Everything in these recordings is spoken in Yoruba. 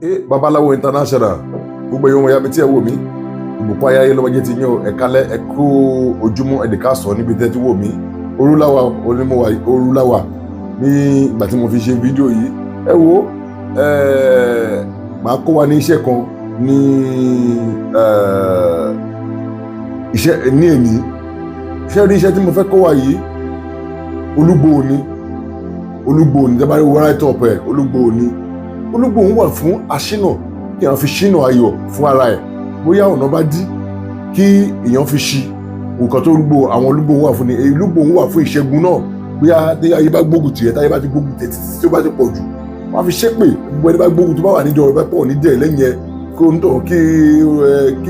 Babaláwo international gbogbo èèyàn ya mi tí ẹ wò mí ìbùkún ayáyé lọ́wọ́ jẹ́ ti yín o ẹ̀kálẹ́ ẹ̀kú ojúmọ́ ẹ̀dẹ̀ká sọ níbi tẹ́ ti wò mí Orúláwà onímọ̀wá Orúláwà ní ìgbà tí mo fi ṣe fídíò yìí ẹ wo màá kó wa ní iṣẹ́ kan ní iṣẹ́ ní èní iṣẹ́ rí iṣẹ́ tí mo fẹ́ kó wa yìí Olúgbòhùn tẹ́ bá rí wọ́ráìtì ọ̀pẹ Olúgbòhùn wà fún aṣínà kí èèyàn fi ṣínà ayọ̀ fún ara ẹ̀ bóyá ọ̀nà bá dí kí èèyàn fi ṣí nǹkan tó àwọn Olúgbòhùn wà fún ni Olúgbòhùn wà fún ìṣẹ́gun náà bóyá tí ayé bá gbógun tì ẹ́ táyé bá ti gbógun tì títí tí ó bá ti pọ̀ jù wọ́n á fi ṣépè gbogbo ẹni bá gbógun tó bá wà níjọ rẹ̀ pọ̀ nídìí lẹ́yìn ẹ kó ń tọ̀ kí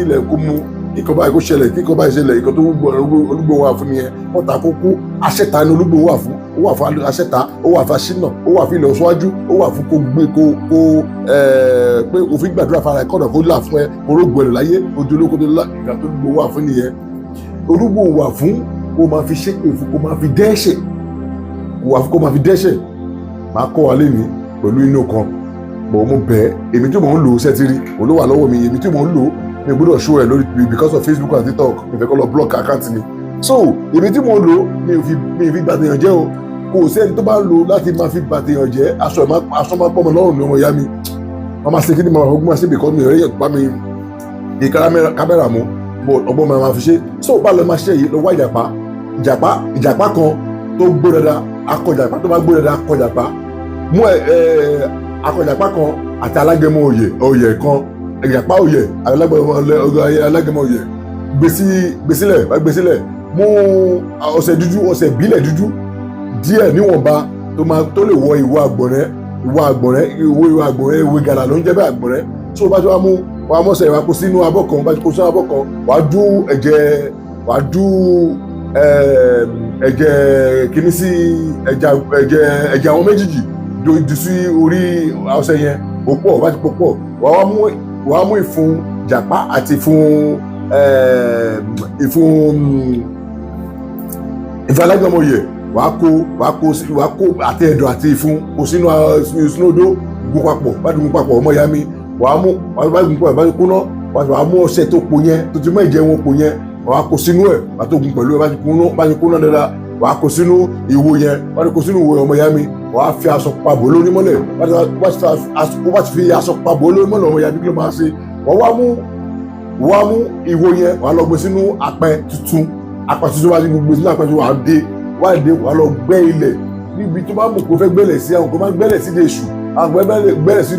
ilẹ̀ kó mú kíkọ́ báyìí kó ṣẹlẹ̀ kíkọ́ báyìí ṣẹlẹ̀ ìkan tó Olúgbòhùn wà fún nìyẹn wọ́n ta kókó aṣẹ́ta ni Olúgbòhùn wà fún ó wà fún aṣẹ́ta ó wà fún aṣínà ó wà fún ìlọsíwájú ó wà fún kó gbé pé òfin gbàdúrà fara ẹ̀ kọ́nà kó là fún ẹ orógbó ẹ̀rọ láyé ojú olóko tó ìgbà tó Olúgbòhùn wà fún nìyẹn Olúgbòhùn wà fún kó máa fi ṣépè fún kó máa fi dẹ́ṣẹ̀ wà fún kó máa fi dẹ́ṣẹ̀ máa kọ́ wa lẹ́ni pẹ̀lú inú kan bọ̀ mo bẹ̀ èmi tí mò ń lò ó sẹ́tìrì òun ló wà lọ́wọ́ mi èmi tí mò ń lò ó mi gbọ́dọ̀ show ẹ̀ lórí because of Facebook and TikTok mi fẹ́ kọ́ lọ block account mi so èmi tí mò ń lò ó mi ò fi gbàtẹ̀yàn jẹ́ o kò sẹ́ni tó bá ń lò láti máa fi gbàtẹ̀yàn jẹ́ aṣọ máa pọ̀ mọ́ lọ́rùn ní ọmọ ìyá mi wọ́n máa ṣe kí ni mo máa ṣe bìkọ́ mi rẹ̀ bá mi di kámẹ́rà mú ọgbọ́n máa fi ṣe so bá lọ máa ṣe yìí lọ wá ìjàpá kan tó gbó dada akọjàpá tó bá gbó dada akọjàpá mú akọjàpá kan àti alágẹmọ òye kan ìjàpá òye alágẹmọ òye gbèsílẹ̀ mú ọṣẹ ìbílẹ̀ dúdú díẹ̀ níwọ̀nba tó lè wọ ìwọ àgbọ̀nrẹ́ ìwé gàlà ló ń jẹ́ bẹ́ẹ̀ àgbọ̀nrẹ́ tí o bá ti wá mú wàá mọ̀ọ́sẹ̀ ìwà kó sínú abọ́ kan bá ti kó sínú abọ́ kan wàá dú ẹ̀jẹ̀ kìíní sí ẹ̀jẹ̀ àwọn méjìjì di sí orí ọṣẹ yẹn pọ̀ bá ti pọ̀ wàá mú ìfun jàpá àti ìfun alágẹmọ òye wàá kó àti ẹ̀dọ̀ àti ìfun kó sínú odó gún papọ̀ bá ti gún papọ̀ ọmọ ìyá mi wàá mú bá ti gún papọ̀ bá ti kúná wàá mú ọṣẹ tó po yẹn tó ti mọ ìjẹ wọn po yẹn wàá kó sínú ẹ̀ wàá tó gún pẹ̀lú ẹ̀ bá ti kúná dáadáa wàá kó sínú ìwo yẹn wàá ti kó sínú ìwo ọmọ ìyá mi wàá fi aṣọ pabò lórí mọ́lẹ̀ wàá ti fi aṣọ pabò lórí mọ́lẹ̀ ọmọ ìyá mi kí ló máa ṣe wàá mú ìwo yẹn wàá lọ gbé sínú apẹ tuntun wàá ti gbé sínú apẹ tuntun wàá lọ gbẹ́ ilẹ̀ níbi tó bá mú kó fẹ́ gbẹ́lẹ̀ sí àwọn kó máa gbẹ́lẹ̀ sí Èṣù àwọn gbẹ́lẹ̀ sí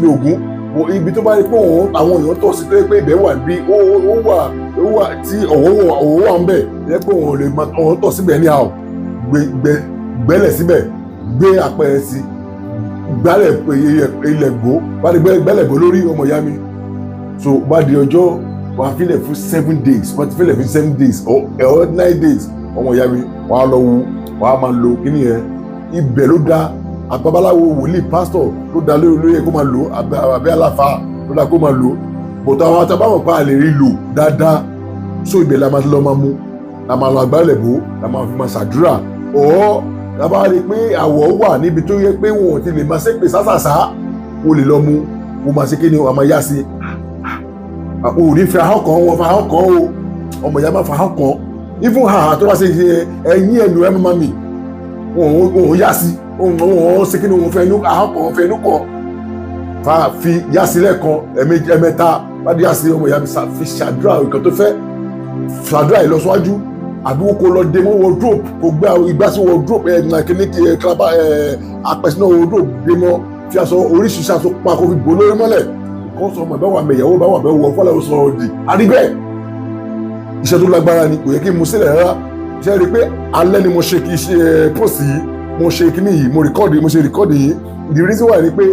Ògún ibi tó bá rí pé àwọn èèyàn tọ̀ sí pé ibẹ̀ wà bí ó wà tí ọ̀wọ́ wà ń bẹ̀ ẹ pé òun tọ̀ síbẹ̀ ní àwọ̀ gbẹ́lẹ̀ síbẹ̀ gbé àpẹẹrẹ sí gbálẹ̀ ilẹ̀ gbó bá di gbẹ́lẹ̀ gbó lórí ọmọ ìyá mi so bá di ọjọ́ wà á filẹ̀ fún 7 days wà á ti filẹ̀ fún 7 days or 9 days ọmọ ìyá mi wà á lọ wà á máa lo kíní yẹn ibẹ̀ ló dá àgbàbáláwo wòlíì pásítọ̀ ló dá lórí ẹ̀ kó máa lò àbẹ́ àlàfà ló dá kó máa lò bọ̀tọ̀ àwọn àtàbáwọ̀ pa àlè rí lò dáadáa so ibẹ̀ la máa lọ máa mú la máa lọ àgbálẹ̀ bò la máa fi máa ṣàdúrà ọ̀ la bá rí i pé àwọ̀ wà níbi tó yẹ pé wọn ò ti lè máa ṣépè sásàsá o lè lọ mú o máa ṣe kí ni o máa yá sí o ò ní fi ahọ́n kan wọn fa ahọ́n kan o ọmọ ìyá máa fa ahọ́n kan even haha tó bá ṣe ẹyin ẹnu ẹ máa mi òun yá sí òun ṣe kí ni òun fẹ́ inú ahọ́n kan fẹ́ inú kan fi yá sí lẹ́ẹ̀kan ẹ̀mẹ́ta bá dé yá sí ọmọ ìyá mi fi ṣàdúrà nǹkan tó fẹ́ ṣàdúrà ìlọsíwájú àbí kò lọ dé mọ́ wardrobe kò gbé igbá sí wardrobe apẹ̀sínà wardrobe dé mọ́ fi aṣọ oríṣiríṣi aṣọ pa kó fi bò lórí mọ́lẹ̀ nǹkan sọ ọmọ ẹ̀bẹ̀ wà mẹ̀yàwó bá wà bẹ́ẹ̀ wọ fọ́lẹ̀ ó sọ òdì àríbẹ̀ iṣẹ́ tó lágbára ni kò yẹ kí n mú sílẹ̀ rárá iṣẹ́ rí pé alẹ́ ni mo ṣe kí ṣe post yìí mo ṣe kíní yìí mo ṣe rìkọ́dì yìí the reason why ni pé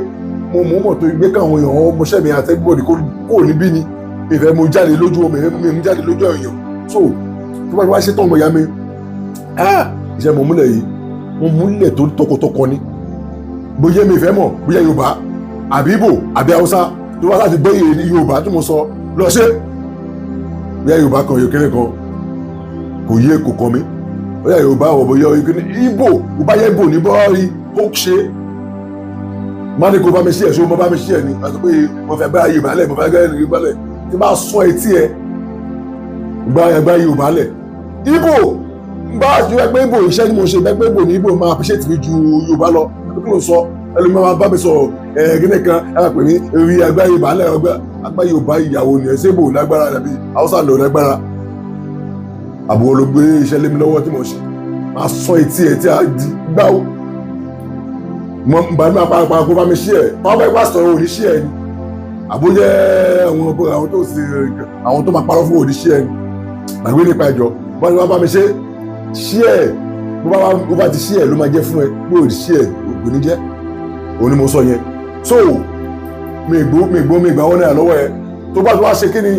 mo mọ̀ tó gbé káwọn èèyàn ọmọọṣẹ́ mi àti everybody kò níbí ni ìfẹ́ mo jáde lójú ọmọ ìfẹ́ mo jáde lójú èèyàn so tó bá ti wá ṣe tán ọmọ ìyá mi iṣẹ́ mo múlẹ̀ yìí mo múlẹ̀ tó tọkọtọkọ ni bóyá mi ìfẹ́ mọ̀ bóyá Yorùbá àbí Ìgbò àbí Haúsá tó wá láti gbé Yorùbá tí mo sọ lọ ṣe bóyá Yorùbá kan yókèrè kan kò yé kò kàn mí bóyá Yorùbá ọ̀ bóyá Ìgbò bó bá yẹ Ìgbò ní bọ́ọ̀rí ó ṣe má ní kó bá mi ṣí ẹ̀ ṣó mo bá mi ṣí ẹ̀ ni àti pé mo fẹ́ bá ayé ìbálẹ̀ mo fẹ́ gbẹ́ ayé ìbálẹ̀ tí bá sọ etí ẹ̀ gba ayé ìbálẹ̀ ibo bá a ju ẹgbẹ́ ibo iṣẹ́ ni mo ṣe ẹgbẹ́ ibo ní ibo máa appreciate mi ju Yorùbá lọ kí ló sọ ẹlòmíràn máa bá mi sọ gíní kan ẹ pè mí rí ẹgbẹ́ ayé ìbálẹ̀ ẹgbẹ́ Yorùbá ìyàwó ni ẹ ṣé ibo lágbára tàbí Haúsá lò lágbára àbúrò ló gbé iṣẹ́ lé mi lọ́wọ́ tí mo ṣe máa sọ etí ẹ̀ tí a di gbáwó mo bá mi àpapọ̀ kó bá mi ṣí ẹ̀ wọ́n bá ipá sọ̀rọ̀ òní ṣí ẹ̀ ni àbójẹ́ àwọn tó máa parọ́ fún òní ṣí ẹ̀ ni àgbé nípa ẹ̀jọ̀ wọ́n ni wọ́n bá mi ṣe ṣí ẹ̀ bó bá ti ṣí ẹ̀ ló máa jẹ́ fún ẹ bó òní ṣí ẹ̀ òkú ní jẹ́ òun ni mo sọ yẹn so mi ìgbà wọn náà lọ́wọ́ ẹ tó bá tó wá ṣe kí ni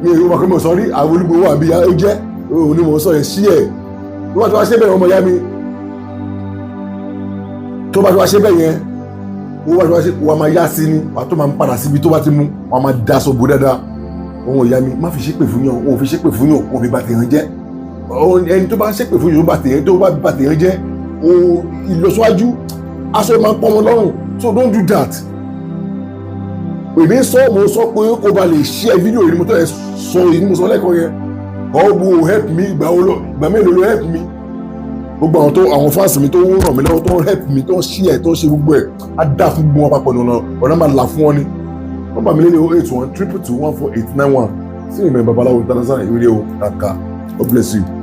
mi ìgbà wọn kí mo sọ rí àwọn olúgbò wà bí ó jẹ́ òun ni mo sọ yẹn ṣí ẹ̀ tó bá tó wá ṣe bẹ́ẹ̀ ọmọ ìyá mi tó bá tó wá ṣe bẹ́ẹ̀ yẹn owó àti wá ṣe wà máa yá sí ni wà tó máa ń padà síbi tó bá ti mú wà máa da aṣọ bò dáadáa ohun ìyá mi má fi ṣépè fún yàn òun fi ṣépè fún yàn òun fi bà tèèyàn jẹ́ ẹni tó bá ń ṣépè fún yàn tó bá bà tèèyàn jẹ́ ìlọsíwájú aṣọ máa ń pọ́n wọn lọ́rùn so don't do that èmi sọ mo sọ pé kó ba lè share fídíò yìí ni mo tọ́ ẹ sọ yìí ni mo sọ lẹ́kọ̀ọ́ yẹn ọ̀gbọ̀n help me ìgbà mélòó ló help me gbogbo àwọn fáǹsì mi tó ń ràn mí lọ́wọ́ tó ń help mi tó ń share tó ń ṣe gbogbo ẹ̀ á dá fún gbogbo wọn papọ̀ ọ̀nà máa là fún wọn ni wọ́n bá mi lé ní 081 222 14891 sí ìmọ̀ babaláwo international ìrírí o kàkà God bless you.